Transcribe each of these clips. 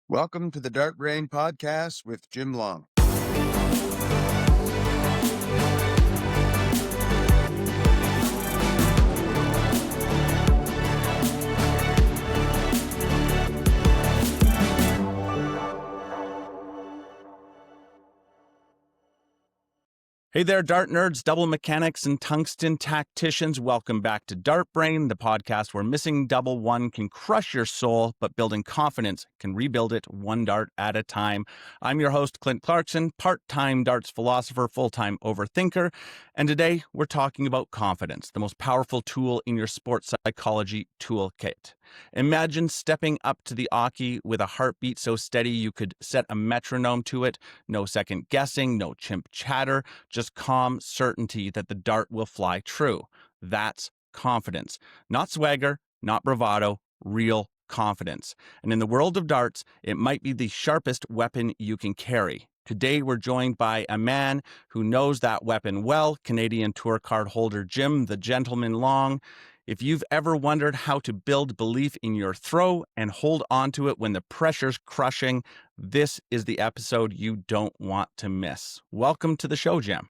Welcome to the DartBrain podcast with Jim Long. Hey there, dart nerds, double mechanics, and tungsten tacticians. Welcome back to DartBrain, the podcast where missing double one can crush your soul, but building confidence can rebuild it one dart at a time. I'm your host, Clint Clarkson, part-time darts philosopher, full-time overthinker, and today we're talking about confidence, the most powerful tool in your sports psychology toolkit. Imagine stepping up to the Oche with a heartbeat so steady you could set a metronome to it. No second guessing, no chimp chatter, just calm certainty that the dart will fly true. That's confidence. Not swagger, not bravado, real confidence. And in the world of darts, it might be the sharpest weapon you can carry. Today, we're joined by a man who knows that weapon well, Canadian Tour card holder Jim the Gentleman Long. If you've ever wondered how to build belief in your throw and hold on to it when the pressure's crushing, this is the episode you don't want to miss. Welcome to the show, Jim.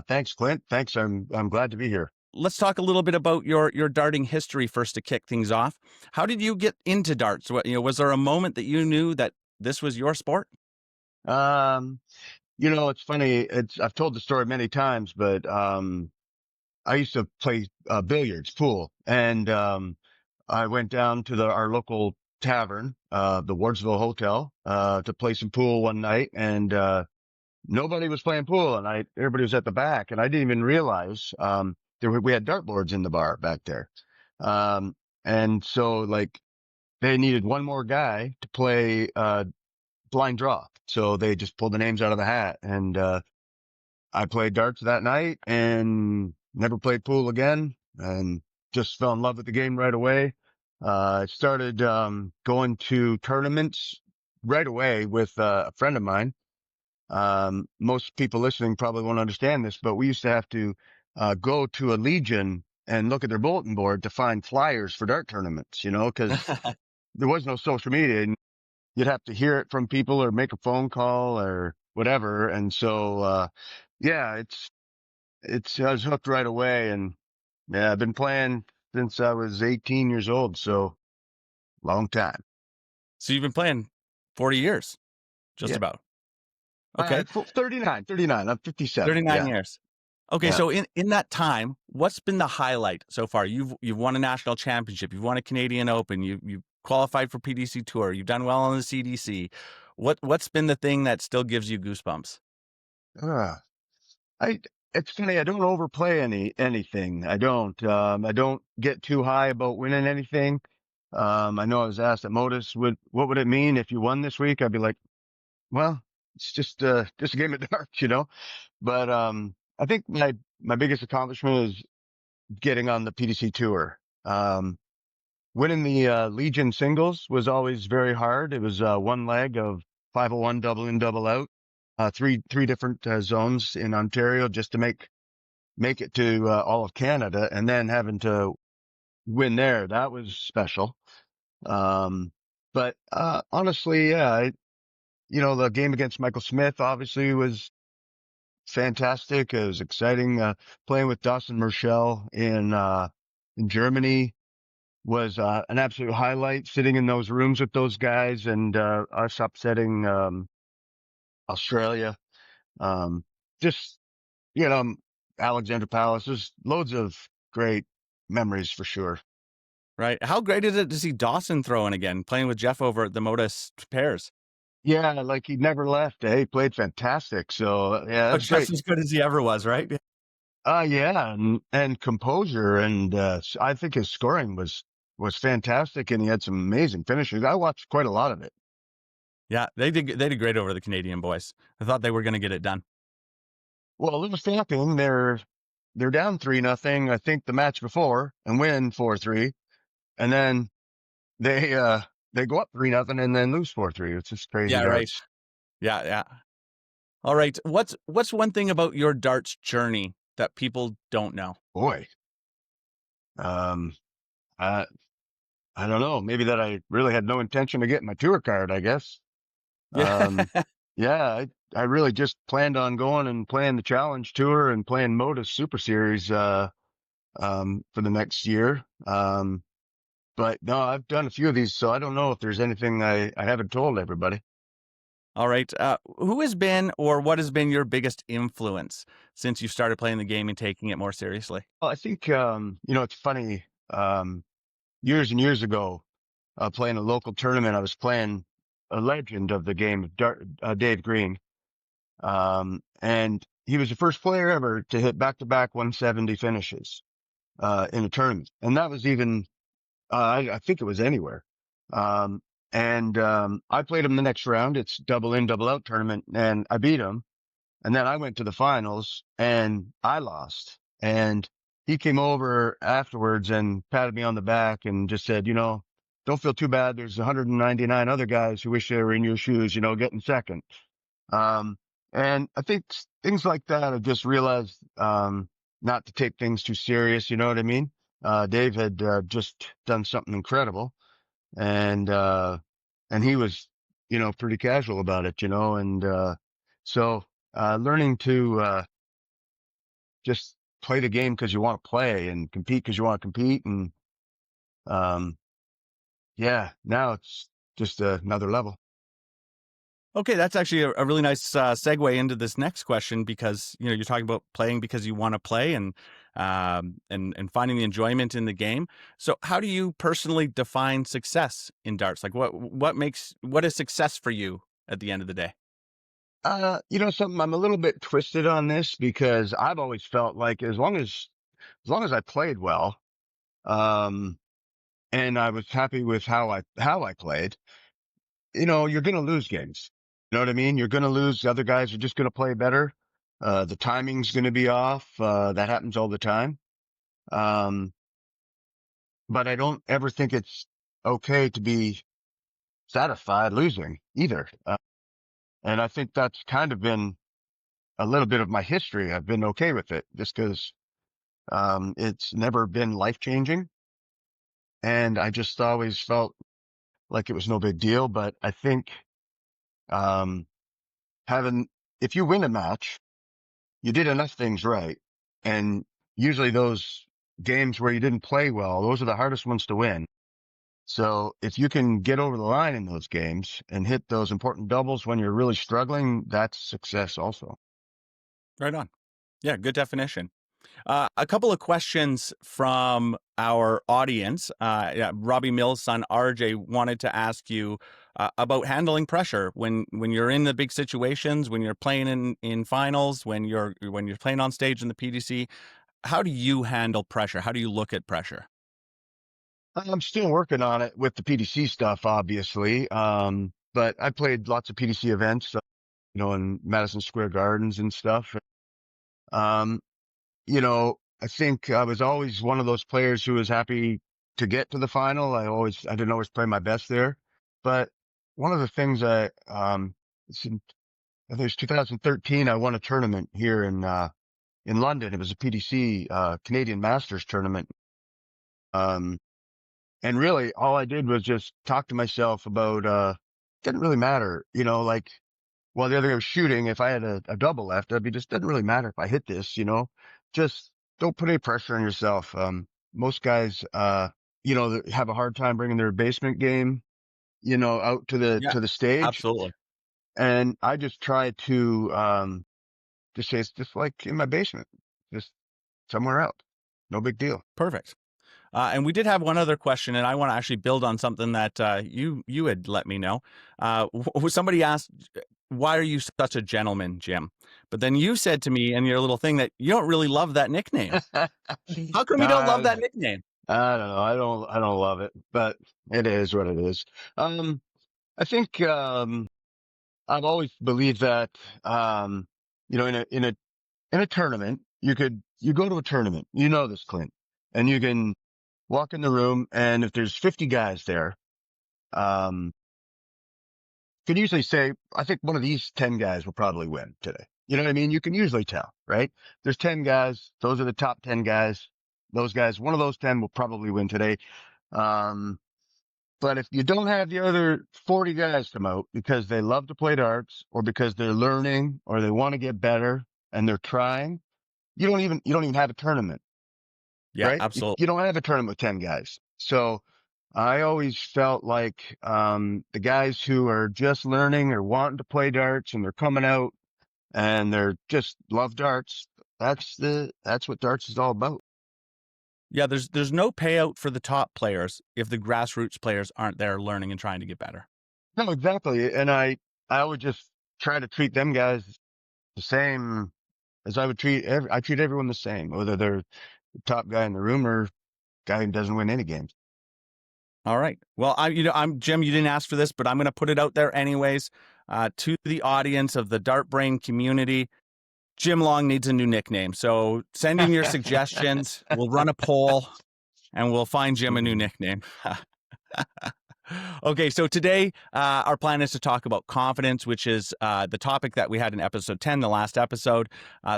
Thanks, Clint. Thanks. I'm glad to be here. Let's talk a little bit about your darting history first to kick things off. How did you get into darts? Was there a moment that you knew that this was your sport? It's funny. I've told the story many times, but I used to play billiards, pool, and I went down to our local tavern, the Wardsville Hotel, to play some pool one night, and nobody was playing pool, and everybody was at the back, and I didn't even realize we had dartboards in the bar back there, and so like they needed one more guy to play blind draw, so they just pulled the names out of the hat, and I played darts that night and never played pool again, and just fell in love with the game right away. I started going to tournaments right away with a friend of mine. Most people listening probably won't understand this, but we used to have to go to a Legion and look at their bulletin board to find flyers for dart tournaments, because there was no social media. And you'd have to hear it from people or make a phone call or whatever. And so, I was hooked right away, and yeah, I've been playing since I was 18 years old. So long time. So you've been playing 40 years, just about. Okay. 39. I'm 57. 39 years. Okay. Yeah. So in that time, what's been the highlight so far? You've won a national championship. You've won a Canadian Open. You've qualified for PDC Tour. You've done well on the CDC. What's been the thing that still gives you goosebumps? It's funny. I don't overplay anything. I don't get too high about winning anything. I know I was asked at Modus, what would it mean if you won this week? I'd be like, well, it's just a game of darts, but, I think my biggest accomplishment is getting on the PDC Tour. Winning the Legion singles was always very hard. It was one leg of 501 double in, double out, three different zones in Ontario just to make it to all of Canada, and then having to win there. That was special. But honestly, yeah, the game against Michael Smith obviously was fantastic. It was exciting. Playing with Dawson Merschel in Germany was an absolute highlight. Sitting in those rooms with those guys and us upsetting Australia. Just Alexander Palace. There's loads of great memories for sure. Right. How great is it to see Dawson throwing again, playing with Jeff over at the Modus pairs? Yeah, like he never left. He played fantastic. So yeah, that's just great. as good as he ever was, right? Yeah, and composure, and I think his scoring was fantastic, and he had some amazing finishes. I watched quite a lot of it. Yeah, they did great over the Canadian boys. I thought they were going to get it done. Well, it was shocking. They're down 3-0, I think, the match before, and win 4-3, and then they go up 3-0 and then lose 4-3. It's just crazy. Yeah, darts. right. Yeah. All right. What's one thing about your darts journey that people don't know? Boy, I don't know, maybe that I really had no intention of getting my tour card, I guess. Yeah. Um, yeah, I really just planned on going and playing the Challenge Tour and playing Modus Super Series, for the next year. But no, I've done a few of these, so I don't know if there's anything I haven't told everybody. All right. Who has been or what has been your biggest influence since you started playing the game and taking it more seriously? Well, I think, it's funny. Years and years ago, playing a local tournament, I was playing a legend of the game, Dave Green. And he was the first player ever to hit back-to-back 170 finishes, in a tournament. And that was even, I think it was anywhere. Um, I played him the next round. It's double in, double out tournament, and I beat him. And then I went to the finals and I lost. And he came over afterwards and patted me on the back and just said, don't feel too bad. There's 199 other guys who wish they were in your shoes, getting second. Um, and I think things like that, I've just realized, not to take things too serious. You know what I mean? Dave had, just done something incredible and, and he was, pretty casual about it, so, learning to, just play the game because you want to play and compete because you want to compete. And, um, yeah, now it's just another level. Okay, that's actually a really nice segue into this next question because you're talking about playing because you want to play and finding the enjoyment in the game. So, how do you personally define success in darts? Like, what is success for you at the end of the day? Something, I'm a little bit twisted on this because I've always felt like as long as I played well, um, and I was happy with how I played, you're going to lose games. You know what I mean? You're going to lose. The other guys are just going to play better. The timing's going to be off. That happens all the time. Um, but I don't ever think it's okay to be satisfied losing either. And I think that's kind of been a little bit of my history. I've been okay with it just because, it's never been life changing. And I just always felt like it was no big deal. But I think, um, having, if you win a match, you did enough things right. And usually those games where you didn't play well, those are the hardest ones to win. So if you can get over the line in those games and hit those important doubles when you're really struggling, that's success also. Right on. Yeah, good definition. A couple of questions from our audience. Yeah, Robbie Mills' son RJ wanted to ask you about handling pressure when you're in the big situations, when you're playing in finals, when you're playing on stage in the PDC. How do you handle pressure? How do you look at pressure? I'm still working on it with the PDC stuff, obviously. But I played lots of PDC events, in Madison Square Gardens and stuff. Um, I think I was always one of those players who was happy to get to the final. I didn't always play my best there, but one of the things it's in, I think it was 2013, I won a tournament here in London. It was a PDC, Canadian Masters tournament. Um, and really all I did was just talk to myself about, didn't really matter, like while the other guy was shooting, if I had a double left, I'd be just, doesn't really matter if I hit this, just don't put any pressure on yourself. Most guys, that have a hard time bringing their basement game, out to the, Yeah, to the stage. absolutely. And I just try to, just say it's just like in my basement, just somewhere else. No big deal. Perfect. And we did have one other question, and I want to actually build on something that you had let me know. Somebody asked, "Why are you such a gentleman, Jim?" But then you said to me in your little thing that you don't really love that nickname. How come you don't love Nah, that nickname? I don't know. I don't love it, but it is what it is. I think, I've always believed that, in a tournament, you go to a tournament, this, Clint, and you can walk in the room, and if there's 50 guys there, um, can usually say, I think one of these 10 guys will probably win today. You know what I mean? You can usually tell, right? There's 10 guys. Those are the top 10 guys. Those guys, one of those 10 will probably win today. Um, But if you don't have the other 40 guys come out because they love to play darts or because they're learning or they want to get better and they're trying, you don't even have a tournament, Yeah, right? absolutely. You don't have a tournament with 10 guys. So I always felt like, the guys who are just learning or wanting to play darts and they're coming out and they're just love darts. That's what darts is all about. Yeah, there's no payout for the top players if the grassroots players aren't there learning and trying to get better. No, exactly. And I would just try to treat them guys the same as I treat everyone the same, whether they're the top guy in the room or guy who doesn't win any games. All right. Well, I'm Jim. You didn't ask for this, but I'm going to put it out there anyways to the audience of the DartBrain community. Jim Long needs a new nickname, so send in your suggestions. We'll run a poll, and we'll find Jim a new nickname. Okay, so today our plan is to talk about confidence, which is the topic that we had in episode 10, the last episode.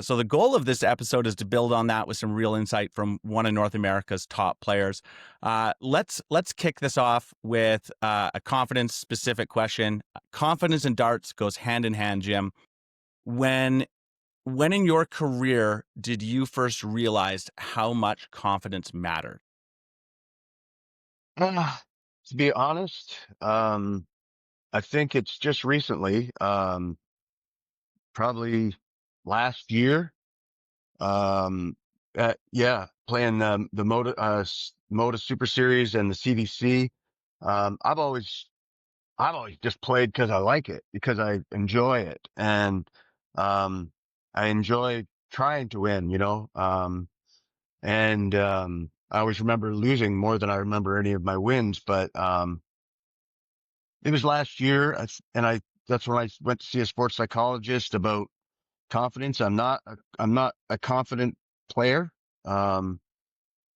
So the goal of this episode is to build on that with some real insight from one of North America's top players. Let's kick this off with a confidence-specific question. Confidence in darts goes hand in hand, Jim. When in your career did you first realize how much confidence mattered? Uh, to be honest, I think it's just recently, probably last year. Yeah, playing the Moda Super Series and the CDC. Um, I've always, I've always just played because I like it, because I enjoy it. And, um, I enjoy trying to win, I always remember losing more than I remember any of my wins. But, it was last year that's when I went to see a sports psychologist about confidence. I'm not a confident player. Um,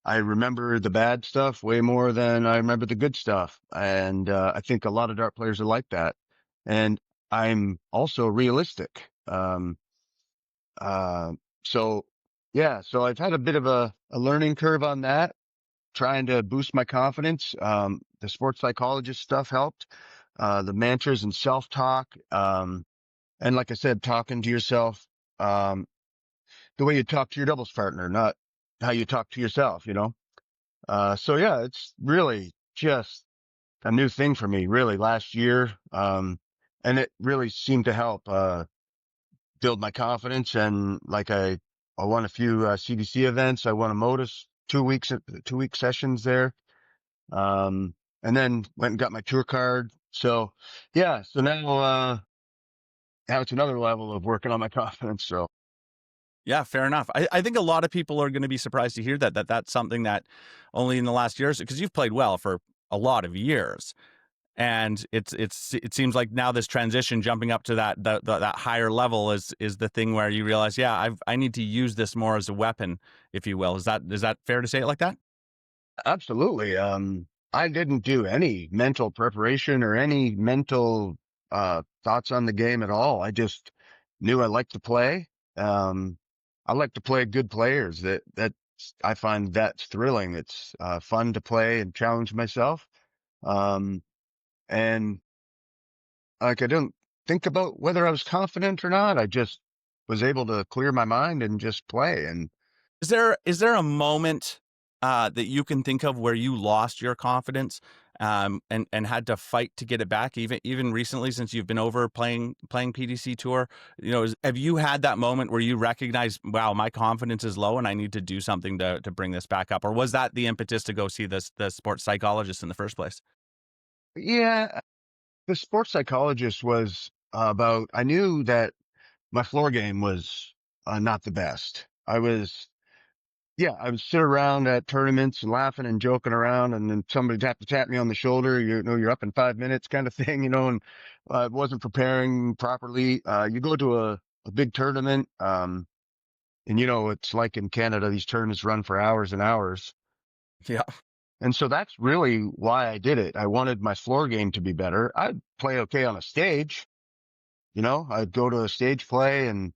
I remember the bad stuff way more than I remember the good stuff. And, I think a lot of dart players are like that. And I'm also realistic. Uh, so yeah, so I've had a bit of a learning curve on that, trying to boost my confidence. The sports psychologist stuff helped, the mantras and self talk. And like I said, talking to yourself, um, the way you talk to your doubles partner, not how you talk to yourself. So yeah, it's really just a new thing for me, really last year. And it really seemed to help, build my confidence. And like I won a few, CDC events. I won a Modus 2 week sessions there. And then went and got my tour card. So yeah, so now it's another level of working on my confidence. So Yeah, fair enough. I think a lot of people are going to be surprised to hear that's something that only in the last years, because you've played well for a lot of years, and it seems like now this transition, jumping up to that higher level, is the thing where you realize, yeah, I need to use this more as a weapon, if you will. Is that fair to say it like that? absolutely. I didn't do any mental preparation or any mental, thoughts on the game at all. I just knew I liked to play. Um, I like to play good players. I find that's thrilling. It's, fun to play and challenge myself. Um, and like I didn't think about whether I was confident or not. I just was able to clear my mind and just play. And Is there a moment that you can think of where you lost your confidence, and had to fight to get it back, even recently since you've been over playing PDC Tour? Have you had that moment where you recognize, wow, my confidence is low and I need to do something to bring this back up, or was that the impetus to go see the sports psychologist in the first place? yeah, the sports psychologist was about, I knew that my floor game was, not the best. I would sit around at tournaments and laughing and joking around, and then somebody'd have to tap me on the shoulder. You're up in 5 minutes kind of thing, and, wasn't preparing properly. You go to a big tournament, and it's like in Canada, these tournaments run for hours and hours. Yeah. And so that's really why I did it. I wanted my floor game to be better. I'd play okay on a stage, I'd go to a stage play and,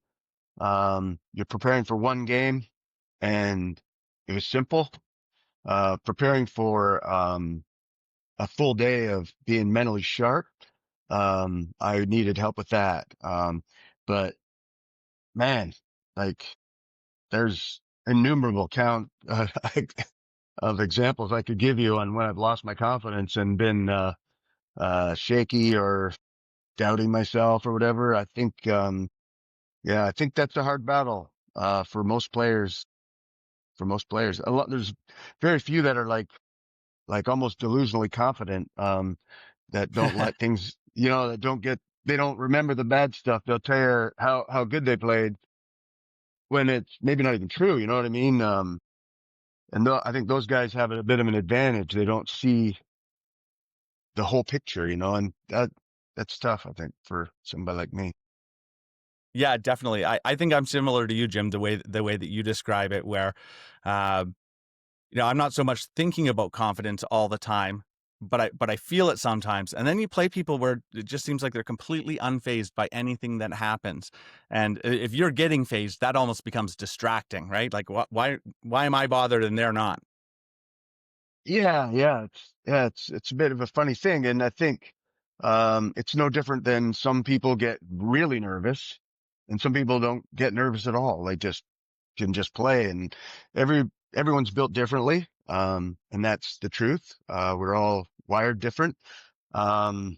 you're preparing for one game and it was simple. Preparing for, a full day of being mentally sharp. I needed help with that. But man, like there's innumerable count of examples I could give you on when I've lost my confidence and been, shaky or doubting myself or whatever. I think, yeah, I think that's a hard battle, for most players, there's very few that are like almost delusionally confident, that don't let things, that they don't remember the bad stuff. They'll tell you how good they played when it's maybe not even true. You know what I mean? I think those guys have a bit of an advantage. They don't see the whole picture, and that's tough, I think, for somebody like me. Yeah, definitely. I think I'm similar to you, Jim, the way that you describe it, where uh, I'm not so much thinking about confidence all the time, but I feel it sometimes. And then you play people where it just seems like they're completely unfazed by anything that happens. And if you're getting phased, that almost becomes distracting, right? Like, why am I bothered and they're not? Yeah, it's a bit of a funny thing, and I think it's no different than some people get really nervous, and some people don't get nervous at all. They just can just play, and everyone's built differently, and that's the truth. We're all wired different, um,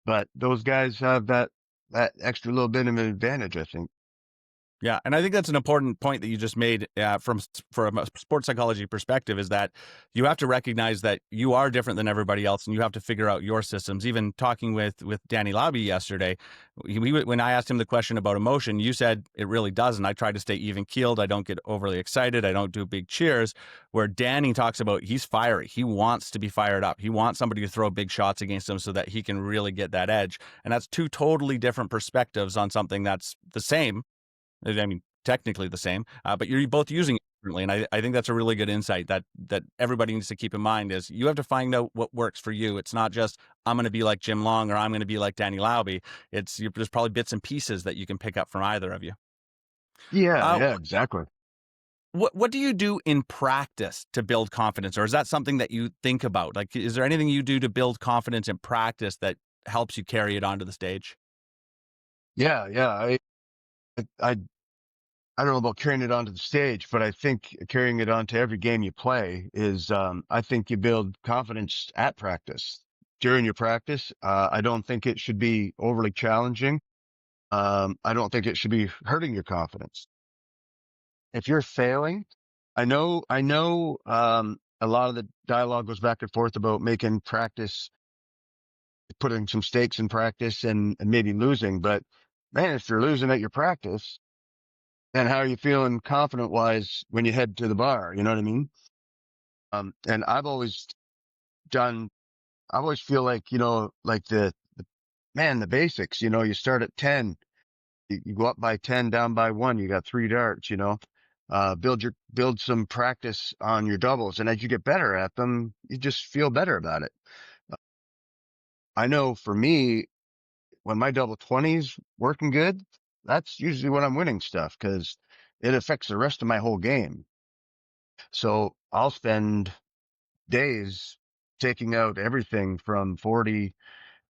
but those guys have that extra little bit of an advantage, I think. Yeah, and I think that's an important point that you just made from a sports psychology perspective is that you have to recognize that you are different than everybody else, and you have to figure out your systems. Even talking with Danny Labby yesterday, when I asked him the question about emotion, you said it really doesn't. I try to stay even keeled. I don't get overly excited. I don't do big cheers. Where Danny talks about he's fiery. He wants to be fired up. He wants somebody to throw big shots against him so that he can really get that edge. And that's two totally different perspectives on something that's the same. I mean, technically the same, but you're both using it differently. And I think that's a really good insight that everybody needs to keep in mind is you have to find out what works for you. It's not just, I'm going to be like Jim Long or I'm going to be like Danny Lauby. There's probably bits and pieces that you can pick up from either of you. Yeah, Uh, yeah, exactly. what do you do in practice to build confidence? Or is that something that you think about? Like, is there anything you do to build confidence in practice that helps you carry it onto the stage? Yeah. I I don't know about carrying it onto the stage, but I think carrying it onto every game you play is, I think you build confidence at practice. During your practice, I don't think it should be overly challenging. I don't think it should be hurting your confidence. If you're failing, I know, a lot of the dialogue goes back and forth about making practice, putting some stakes in practice and maybe losing, but man, if you're losing at your practice, and how are you feeling confident wise when you head to the bar? You know what I mean? And done, I always feel like, like the basics, you start at 10, you go up by 10, down by one, you got three darts, build some practice on your doubles. And as you get better at them, you just feel better about it. I know for me, when my double 20's working good, that's usually when I'm winning stuff because it affects the rest of my whole game. So I'll spend days taking out everything from 40,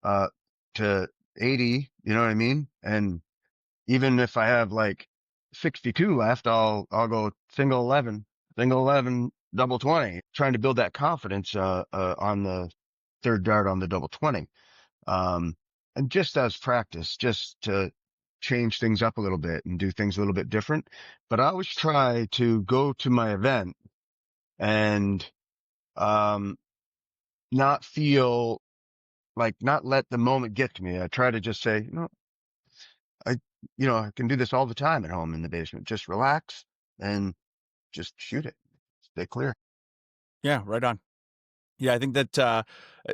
uh, to 80, you know what I mean? And even if I have like 62 left, I'll go single 11, double 20, trying to build that confidence, on the third dart on the double 20. Um, and just as practice, just to change things up a little bit and do things a little bit different. But I always try to go to my event and, um, not feel not let the moment get to me. I try to just say, I, I can do this all the time at home in the basement. Just relax and just shoot it. Stay clear. Yeah, right on. Yeah, I think that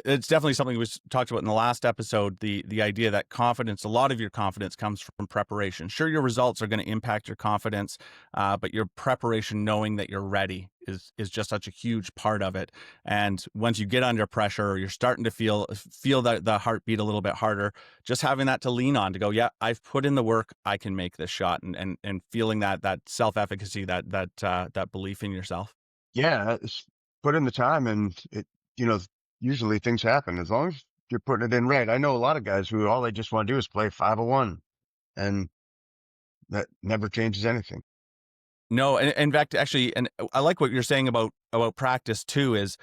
it's definitely something we talked about in the last episode. The idea that confidence, a lot of your confidence comes from preparation. Sure, your results are going to impact your confidence, but your preparation, knowing that you're ready, is just such a huge part of it. And once you get under pressure, or you're starting to feel that the heartbeat a little bit harder, just having that to lean on to go, yeah, I've put in the work, I can make this shot, and feeling that self efficacy, that belief in yourself. Yeah. Put in the time and you know, usually things happen as long as you're putting it in right. I know a lot of guys who all they just want to do is play 501, and that never changes anything. No, and in fact, actually, and I like what you're saying about practice too. Is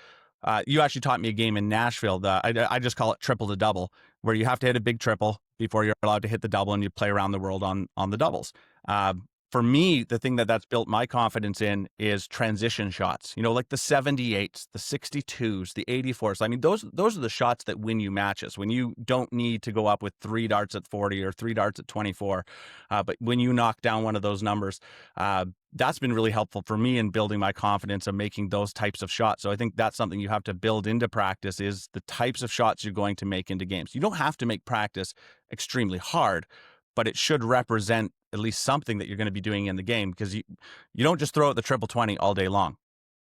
you actually taught me a game in Nashville. I just call it triple to double, where you have to hit a big triple before you're allowed to hit the double, and you play around the world on the doubles. Uh, for me, the thing that's built my confidence in is transition shots. You know, like the 78s, the 62s, the 84s. I mean, those are the shots that win you matches when you don't need to go up with 3 darts at 40 or 3 darts at 24. But when you knock down one of those numbers, that's been really helpful for me in building my confidence of making those types of shots. So I think that's something you have to build into practice is the types of shots you're going to make into games. You don't have to make practice extremely hard, but it should represent at least something that you're going to be doing in the game because you don't just throw out the triple 20 all day long.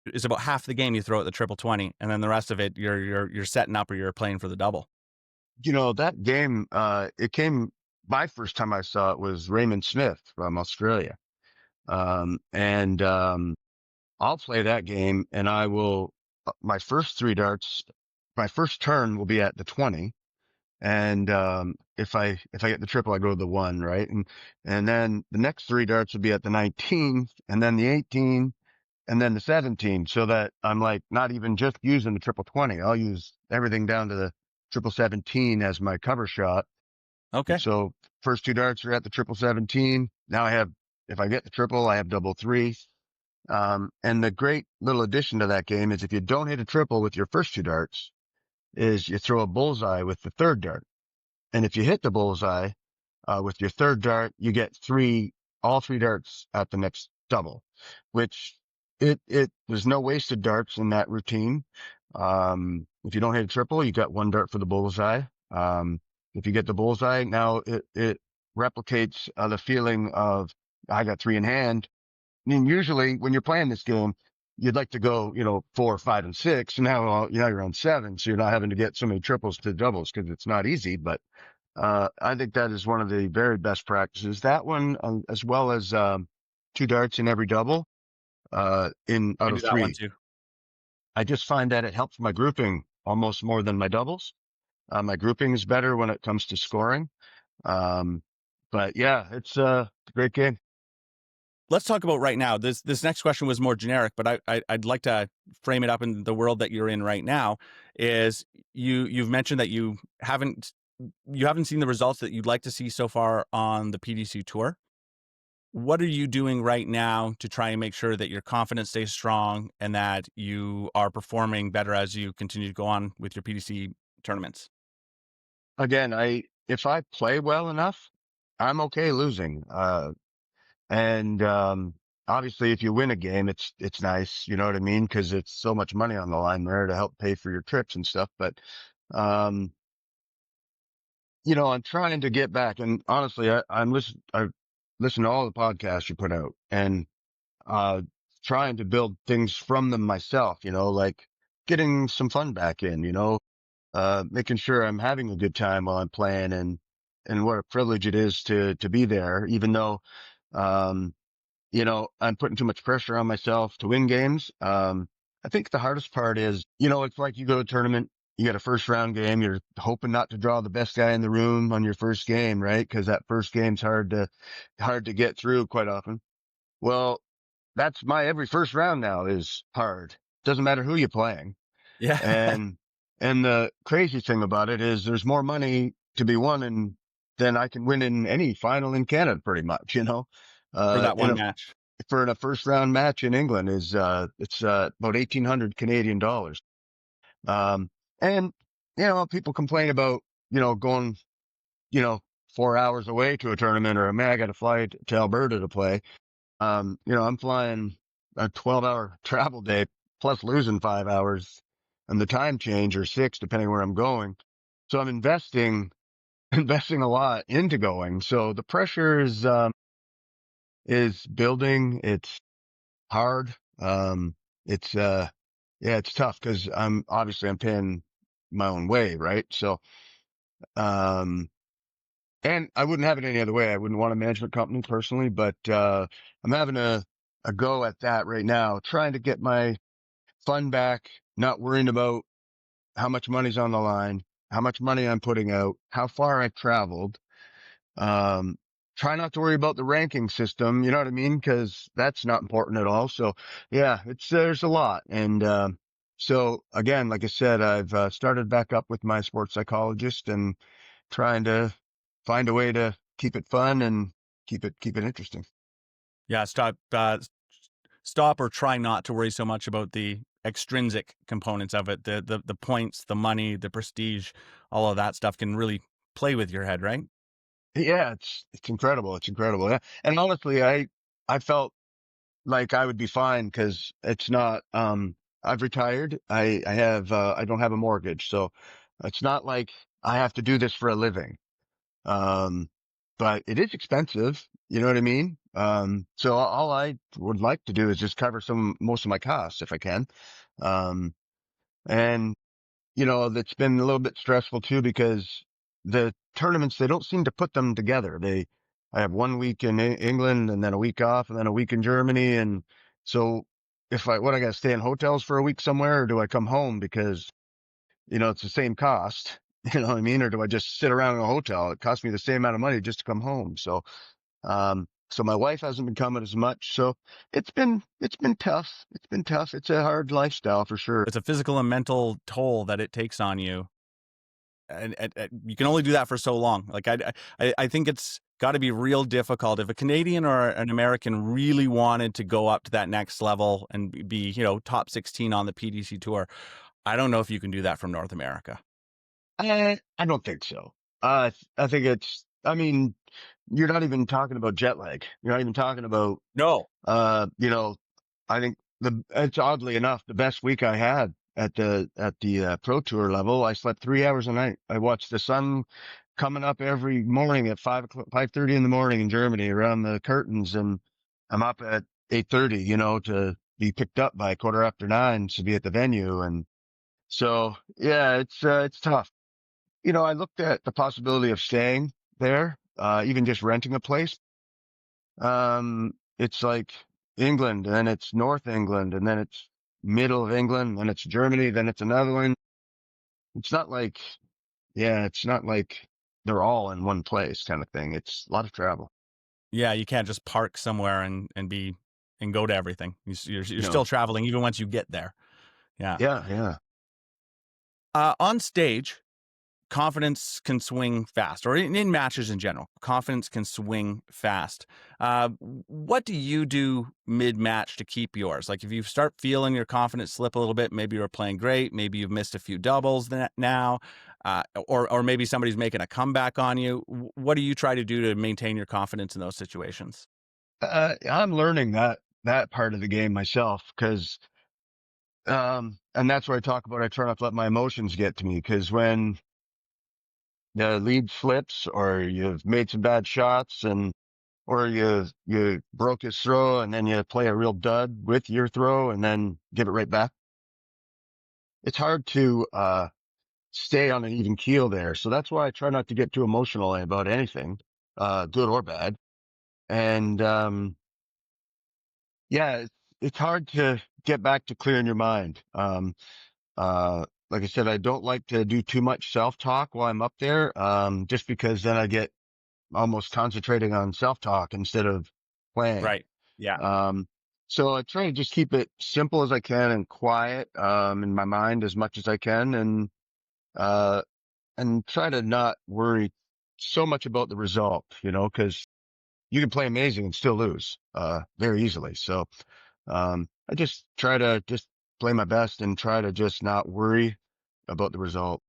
It's about half the game you throw out the triple 20 and then the rest of it you're setting up or you're playing for the double. You know, that game, it came, my first time I saw it was Raymond Smith from Australia. And I'll play that game and I will, my first 3 darts, my first turn will be at the 20. And if I get the triple, I go to the 1, right? And then the next 3 darts will be at the 19, and then the 18, and then the 17. So that I'm like not even just using the triple 20. I'll use everything down to the triple 17 as my cover shot. And Okay. so first 2 darts are at the triple 17. Now if I get the triple, I have double 3. And the great little addition to that game is if you don't hit a triple with your first 2 darts, is you throw a bullseye with the third dart. And if you hit the bullseye, with your third dart, you get all 3 darts at the next double, which there's no wasted darts in that routine. If you don't hit a triple, you got 1 dart for the bullseye. If you get the bullseye, now it replicates the feeling of I got 3 in hand. I mean, usually when you're playing this game, you'd like to go, 4, 5, and 6. And now you're on 7. So you're not having to get so many triples to doubles because it's not easy. But, I think that is one of the very best practices. That one, as well as, 2 darts in every double, in I out do of that one 3. too. I just find that it helps my grouping almost more than my doubles. My grouping is better when it comes to scoring. Um, but yeah, it's a great game. Let's talk about right now. This next question was more generic, but I'd like to frame it up in the world that you're in right now. Is you've mentioned that you haven't seen the results that you'd like to see so far on the PDC tour. What are you doing right now to try and make sure that your confidence stays strong and that you are performing better as you continue to go on with your PDC tournaments? Again, if I play well enough, I'm okay losing. And obviously if you win a game, it's nice. You know what I mean? Cause it's so much money on the line there to help pay for your trips and stuff. But, um, I'm trying to get back and honestly, I listen to all the podcasts you put out and, uh, trying to build things from them myself, like getting some fun back in, making sure I'm having a good time while I'm playing and what a privilege it is to be there, even though, um, I'm putting too much pressure on myself to win games. I think the hardest part is, it's like you go to a tournament, you got a first round game, you're hoping not to draw the best guy in the room on your first game, right? Cause that first game's hard to get through quite often. Well, that's my every first round now is hard. Doesn't matter who you're playing. Yeah, And, and the crazy thing about it is there's more money to be won than I can win in any final in Canada, pretty much, for that in one a match. for a first round match in England is it's about 1,800 Canadian dollars. Um, and people complain about going 4 hours away to a tournament or man, I got to fly to Alberta to play. I'm flying a 12-hour travel day plus losing 5 hours and the time change or 6 depending where I'm going. So I'm investing a lot into going. So the pressure is building. It's hard. It's, yeah, it's tough because I'm paying my own way, right? So, um, and I wouldn't have it any other way. I wouldn't want a management company personally, but, I'm having a go at that right now, trying to get my fun back, not worrying about how much money's on the line, how much money I'm putting out, how far I've traveled. Um, Try not to worry about the ranking system. You know what I mean? Cause that's not important at all. So yeah, there's a lot. And, so again, like I said, I've started back up with my sports psychologist and trying to find a way to keep it fun and keep it interesting. Yeah, stop or try not to worry so much about the extrinsic components of it, the points, the money, the prestige, all of that stuff can really play with your head, right? Yeah, it's incredible. It's incredible. Yeah. And honestly, I felt like I would be fine because it's not, I've retired. I don't have a mortgage. So it's not like I have to do this for a living. Um, but it is expensive. You know what I mean? So all I would like to do is just cover most of my costs if I can. Um, and that's been a little bit stressful too because the tournaments, they don't seem to put them together. I have 1 week in England and then a week off and then a week in Germany. And so what, I got to stay in hotels for a week somewhere or do I come home because, it's the same cost, you know what I mean? Or do I just sit around in a hotel? It costs me the same amount of money just to come home. So my wife hasn't been coming as much. So it's been tough. It's been tough. It's a hard lifestyle for sure. It's a physical and mental toll that it takes on you. And you can only do that for so long. Like I think it's got to be real difficult if a Canadian or an American really wanted to go up to that next level and be, top 16 on the PDC tour. I don't know if you can do that from North America. I don't think so. I think I mean, you're not even talking about jet lag. You're not even talking about, No. uh, you know, I think it's oddly enough, the best week I had at the pro tour level, I slept 3 hours a night. I watched the sun coming up every morning at 5 o'clock, 5:30 in the morning in Germany around the curtains. And I'm up at 8:30, to be picked up by 9:15 to be at the venue. And so, yeah, it's tough. I looked at the possibility of staying there, even just renting a place. It's like England, and then it's North England, and then it's middle of England, then it's Germany, then it's another one. It's not like, yeah, it's not like they're all in one place kind of thing. It's a lot of travel. Yeah, you can't just park somewhere and go to everything. You're No. still traveling even once you get there. Yeah. Yeah, yeah. On stage, confidence can swing fast, or in matches in general, confidence can swing fast. What do you do mid-match to keep yours? Like if you start feeling your confidence slip a little bit, maybe you're playing great, maybe you've missed a few doubles now, or maybe somebody's making a comeback on you. What do you try to do to maintain your confidence in those situations? I'm learning that part of the game myself because, and that's where I talk about I try not to let my emotions get to me because when the lead slips or you've made some bad shots or you broke his throw and then you play a real dud with your throw and then give it right back. It's hard to, stay on an even keel there. So that's why I try not to get too emotional about anything, good or bad. And, yeah, it's hard to get back to clearing your mind. Like I said, I don't like to do too much self-talk while I'm up there, just because then I get almost concentrating on self-talk instead of playing. Right. Yeah. Um, so I try to just keep it simple as I can and quiet, in my mind as much as I can uh, and try to not worry so much about the result, cause you can play amazing and still lose, very easily. So, I just try to just play my best and try to just not worry about the result.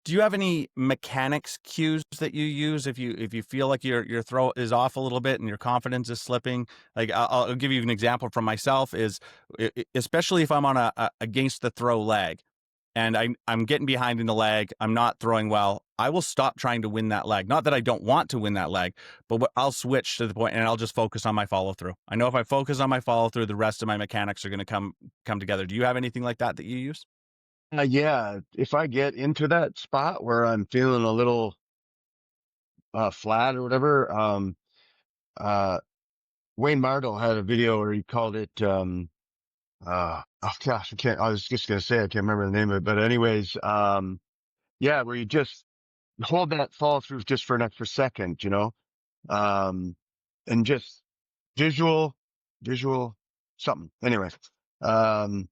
Do you have any mechanics cues that you use if you feel like your throw is off a little bit and your confidence is slipping? Like I'll give you an example from myself is especially if I'm on a against the throw leg and I'm getting behind in the leg, I'm not throwing well. I will stop trying to win that leg. Not that I don't want to win that leg, but I'll switch to the point and I'll just focus on my follow through. I know if I focus on my follow through, the rest of my mechanics are going to come together. Do you have anything like that you use? Yeah, if I get into that spot where I'm feeling a little, flat or whatever, uh, Wayne Mardell had a video where he called it, oh gosh, I was just going to say, I can't remember the name of it, but anyways, yeah, where you just hold that fall through just for an extra second, um, and just visual, visual something. Anyway, um,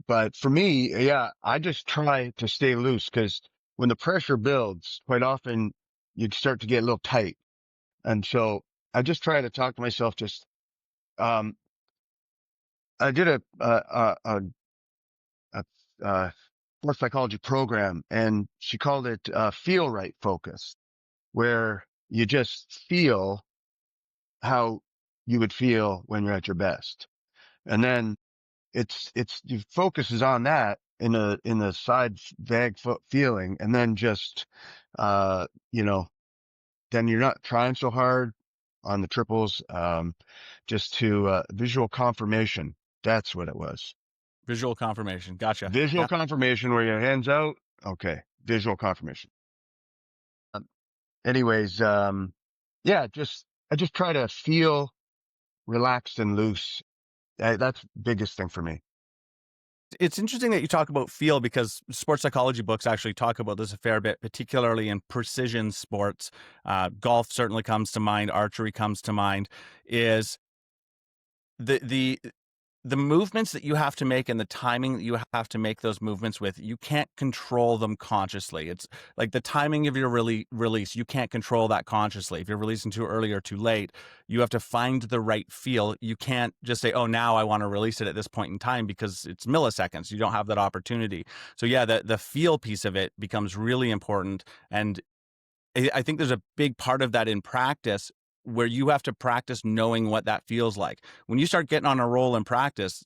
but for me, yeah, I just try to stay loose because when the pressure builds, quite often you start to get a little tight. And so I just try to talk to myself. Um, I did a, sports psychology program and she called it, feel right focus, where you just feel how you would feel when you're at your best. And then your focus is on that in a side vague feeling. And then just, uh, you know, then you're not trying so hard on the triples. Just to, visual confirmation. That's what it was. Visual confirmation. Gotcha. Visual Yeah. confirmation where your hands out. Okay. Visual confirmation. Um, anyways, yeah, I just try to feel relaxed and loose. That's the biggest thing for me. It's interesting that you talk about feel because sports psychology books actually talk about this a fair bit, particularly in precision sports. Golf certainly comes to mind. Archery comes to mind. Is the the movements that you have to make and the timing that you have to make those movements with, you can't control them consciously. It's like the timing of your release, you can't control that consciously. If you're releasing too early or too late, you have to find the right feel. You can't just say, oh, now I want to release it at this point in time because it's milliseconds. You don't have that opportunity. So yeah, the feel piece of it becomes really important. And I think there's a big part of that in practice where you have to practice knowing what that feels like. When you start getting on a roll in practice,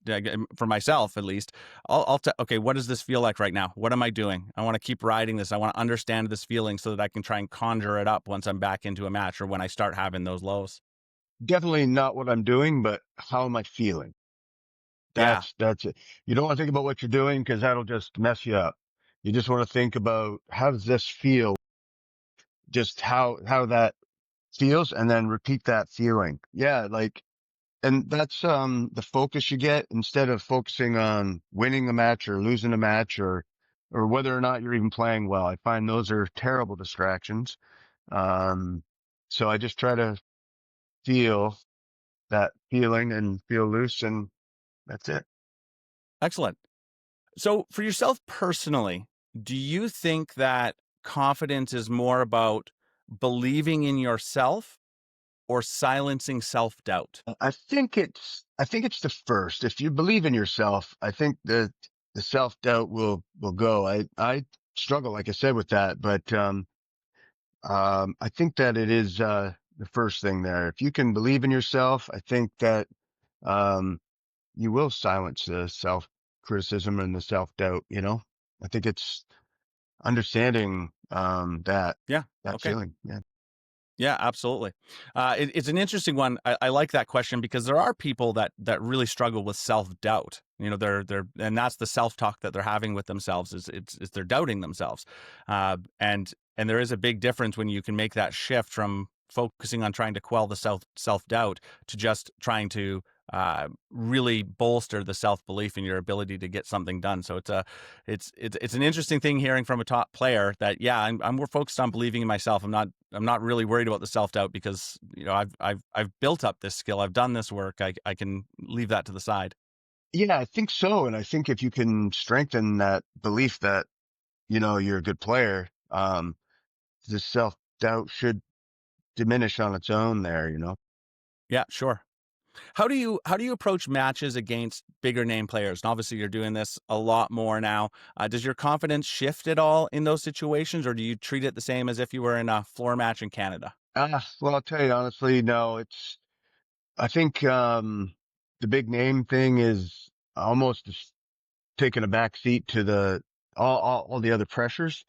for myself at least, okay, what does this feel like right now? What am I doing? I want to keep riding this. I want to understand this feeling so that I can try and conjure it up once I'm back into a match or when I start having those lows. Definitely not what I'm doing, but how am I feeling? Yeah. That's it. You don't want to think about what you're doing because that'll just mess you up. You just want to think about how does this feel? Just how that feels and then repeat that feeling. Yeah. And that's, the focus you get instead of focusing on winning a match or losing a match or whether or not you're even playing well. I find those are terrible distractions. Um, so I just try to feel that feeling and feel loose and that's it. Excellent. So, for yourself personally, do you think that confidence is more about believing in yourself or silencing self doubt? I think it's the first. If you believe in yourself, I think the self-doubt will go. I struggle, like I said, with that, but, I think that it is, the first thing there. If you can believe in yourself, I think that, um, you will silence the self criticism and the self-doubt, I think it's understanding, Yeah. that Okay. feeling. Yeah. Yeah, absolutely. It's an interesting one. I like that question because there are people that really struggle with self doubt. And that's the self talk that they're having with themselves is they're doubting themselves, and there is a big difference when you can make that shift from focusing on trying to quell the self doubt to just trying to really bolster the self belief in your ability to get something done. So it's an interesting thing hearing from a top player that yeah, I'm more focused on believing in myself. I'm not really worried about the self doubt because I've built up this skill. I've done this work. I can leave that to the side. Yeah, I think so. And I think if you can strengthen that belief that, you're a good player, the self doubt should diminish on its own there. Yeah, sure. How do you approach matches against bigger name players? And obviously, you're doing this a lot more now. Does your confidence shift at all in those situations, or do you treat it the same as if you were in a floor match in Canada? Well, I'll tell you honestly, no, I think, the big name thing is almost just taking a back seat to all the other pressures,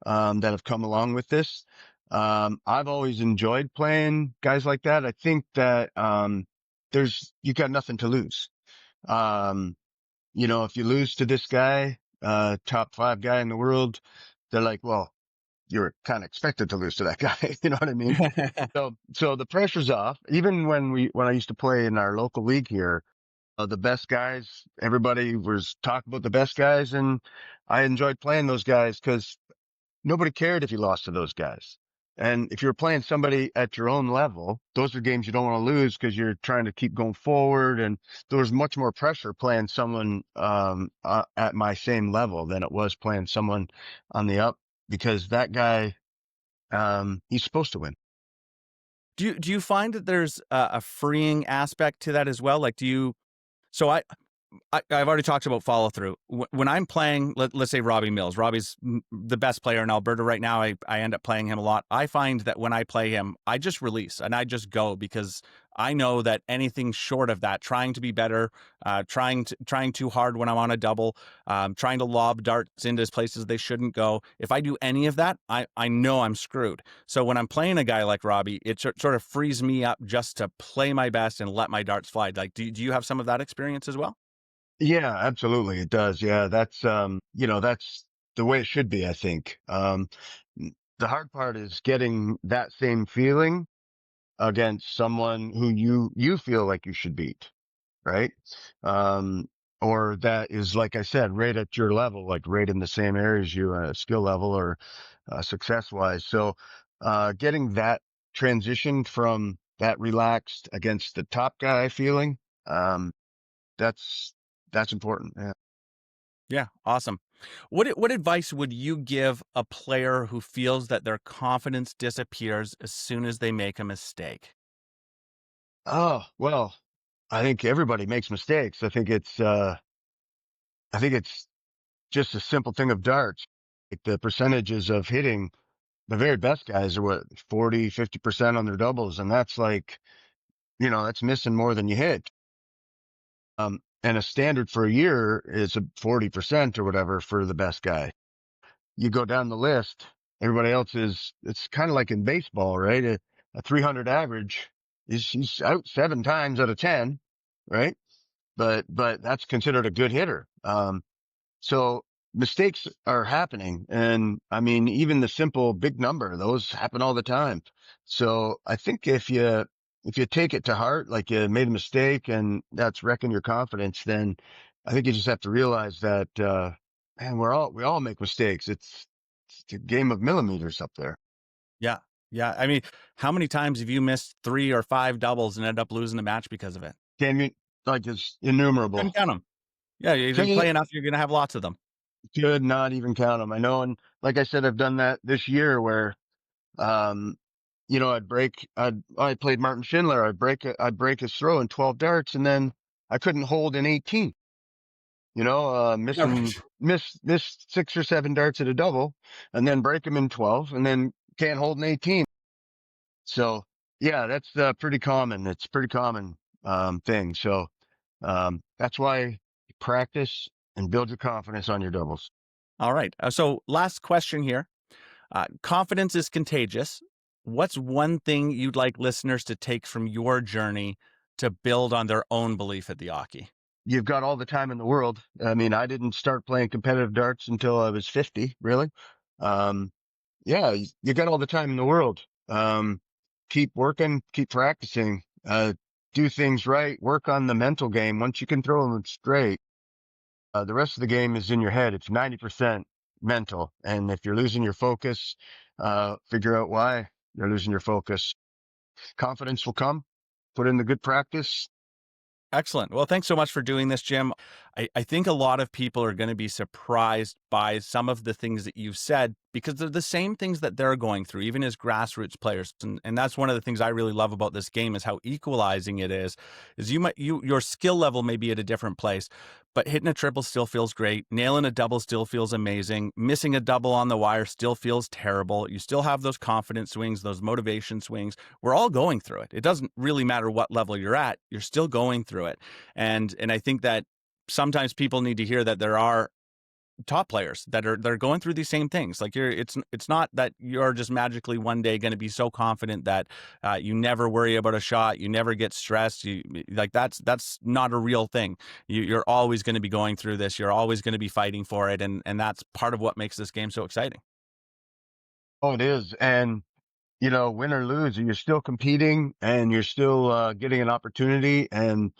that have come along with this. I've always enjoyed playing guys like that. I think that, you got nothing to lose. Um, if you lose to this guy, top five guy in the world, they're like, well, you're kind of expected to lose to that guy. You know what I mean? So the pressure's off. Even when I used to play in our local league here, The best guys, everybody was talking about the best guys, and I enjoyed playing those guys because nobody cared if you lost to those guys. And if you're playing somebody at your own level, those are games you don't want to lose because you're trying to keep going forward. And there was much more pressure playing someone, at my same level than it was playing someone on the up because that guy, he's supposed to win. Do you find that there's a freeing aspect to that as well? Like, do you? So I've already talked about follow through. When I'm playing, let's say Robbie Mills. Robbie's the best player in Alberta right now. I end up playing him a lot. I find that when I play him, I just release and I just go because I know that anything short of that, trying to be better, trying too hard when I'm on a double, trying to lob darts into places they shouldn't go. If I do any of that, I know I'm screwed. So when I'm playing a guy like Robbie, it sort of frees me up just to play my best and let my darts fly. Like, do you have some of that experience as well? Yeah, absolutely. It does. Yeah. That's the way it should be, I think. The hard part is getting that same feeling against someone who you feel like you should beat, right? Um, or that is, like I said, right at your level, like right in the same area as you, skill level or, success wise. So, getting that transition from that relaxed against the top guy feeling, um, that's, that's important. Yeah. Yeah, awesome. What advice would you give a player who feels that their confidence disappears as soon as they make a mistake? Oh, well, I think everybody makes mistakes. I think it's just a simple thing of darts. Like the percentages of hitting the very best guys are what, 40, 50% on their doubles. And that's like, that's missing more than you hit. And a standard for a year is a 40% or whatever for the best guy. You go down the list, everybody else it's kind of like in baseball, right? A 300 average he's out 7 times out of 10, right? But that's considered a good hitter. So mistakes are happening. And I mean, even the simple big number, those happen all the time. So I think if you take it to heart, like you made a mistake and that's wrecking your confidence, then I think you just have to realize that, man, we all make mistakes. It's a game of millimeters up there. Yeah. Yeah. I mean, how many times have you missed 3 or 5 doubles and end up losing a match because of it? Can you, like it's innumerable. Couldn't count them. Yeah, if you Can play enough, you're gonna have lots of them. could not even count them. I know. And like I said, I've done that this year where, Um, I played Martin Schindler. I'd break his throw in 12 darts and then I couldn't hold in 18, Yeah, right. miss 6 or 7 darts at a double and then break him in 12 and then can't hold in 18. So yeah, that's, pretty common. It's a pretty common, thing. So, that's why you practice and build your confidence on your doubles. All right. So last question here. Confidence is contagious. What's one thing you'd like listeners to take from your journey to build on their own belief at the Oche? You've got all the time in the world. I mean, I didn't start playing competitive darts until I was 50, really. Um, yeah, you got all the time in the world. Keep working, keep practicing, do things right, work on the mental game. Once you can throw them straight, the rest of the game is in your head. It's 90% mental. And if you're losing your focus, figure out why you're losing your focus. Confidence will come. Put in the good practice. Excellent. Well, thanks so much for doing this, Jim. I think a lot of people are going to be surprised by some of the things that you've said because they're the same things that they're going through, even as grassroots players. And that's one of the things I really love about this game is how equalizing it is your skill level may be at a different place, but hitting a triple still feels great. Nailing a double still feels amazing. Missing a double on the wire still feels terrible. You still have those confidence swings, those motivation swings. We're all going through it. It doesn't really matter what level you're at. You're still going through it. And I think that sometimes people need to hear that there are top players that are going through these same things. Like it's not that you're just magically one day going to be so confident that you never worry about a shot, you never get stressed. You like that's not a real thing. You're always going to be going through this. You're always going to be fighting for it, and that's part of what makes this game so exciting. Oh, it is. And win or lose, you're still competing and you're still, getting an opportunity. And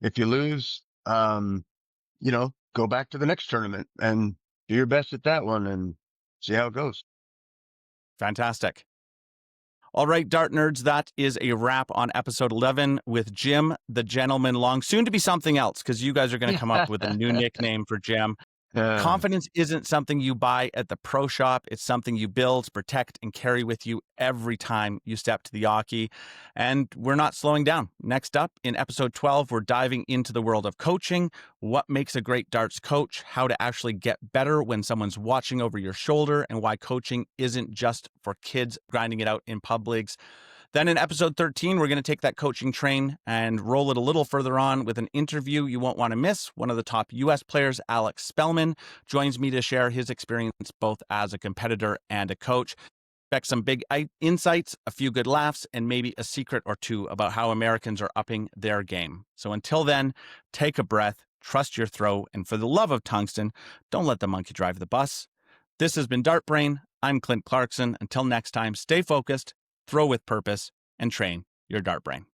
if you lose, go back to the next tournament and do your best at that one and see how it goes. Fantastic. All right, Dart Nerds, that is a wrap on episode 11 with Jim the Gentleman Long. Soon to be something else, because you guys are going to come up with a new nickname for Jim. Confidence isn't something you buy at the pro shop. It's something you build, protect, and carry with you every time you step to the Oche. And we're not slowing down. Next up, in episode 12, we're diving into the world of coaching, what makes a great darts coach, how to actually get better when someone's watching over your shoulder, and why coaching isn't just for kids grinding it out in pub leagues. Then in episode 13, we're going to take that coaching train and roll it a little further on with an interview you won't want to miss. One of the top U.S. players, Alex Spellman, joins me to share his experience both as a competitor and a coach. Expect some big insights, a few good laughs, and maybe a secret or two about how Americans are upping their game. So until then, take a breath, trust your throw, and for the love of tungsten, don't let the monkey drive the bus. This has been DartBrain. I'm Clint Clarkson. Until next time, stay focused, throw with purpose, and train your dart brain.